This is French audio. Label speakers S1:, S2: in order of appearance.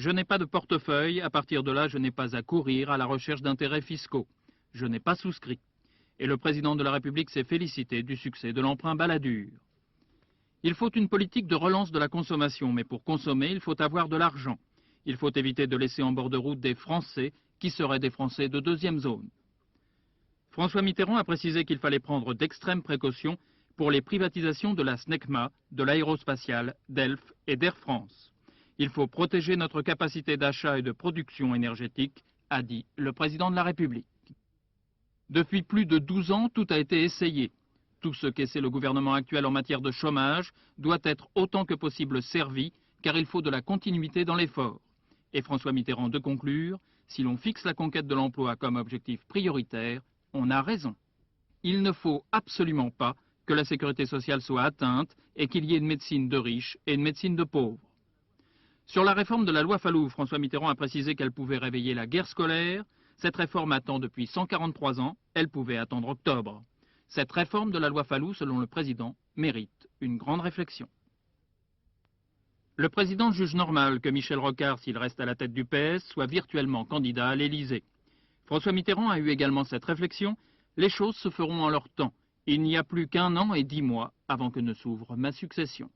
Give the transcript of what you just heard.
S1: Je n'ai pas de portefeuille, à partir de là, je n'ai pas à courir à la recherche d'intérêts fiscaux. Je n'ai pas souscrit. Et le président de la République s'est félicité du succès de l'emprunt Balladur. Il faut une politique de relance de la consommation, mais pour consommer, il faut avoir de l'argent. Il faut éviter de laisser en bord de route des Français qui seraient des Français de deuxième zone. François Mitterrand a précisé qu'il fallait prendre d'extrêmes précautions pour les privatisations de la SNECMA, de l'aérospatiale, d'Elf et d'Air France. Il faut protéger notre capacité d'achat et de production énergétique, a dit le président de la République. Depuis plus de 12 ans, tout a été essayé. Tout ce qu'essaie le gouvernement actuel en matière de chômage doit être autant que possible servi, car il faut de la continuité dans l'effort. Et François Mitterrand de conclure, si l'on fixe la conquête de l'emploi comme objectif prioritaire, on a raison. Il ne faut absolument pas que la sécurité sociale soit atteinte et qu'il y ait une médecine de riches et une médecine de pauvres. Sur la réforme de la loi Fallou, François Mitterrand a précisé qu'elle pouvait réveiller la guerre scolaire. Cette réforme attend depuis 143 ans, elle pouvait attendre octobre. Cette réforme de la loi Fallou, selon le président, mérite une grande réflexion. Le président juge normal que Michel Rocard, s'il reste à la tête du PS, soit virtuellement candidat à l'Élysée. François Mitterrand a eu également cette réflexion. Les choses se feront en leur temps. Il n'y a plus qu'1 an et 10 mois avant que ne s'ouvre ma succession.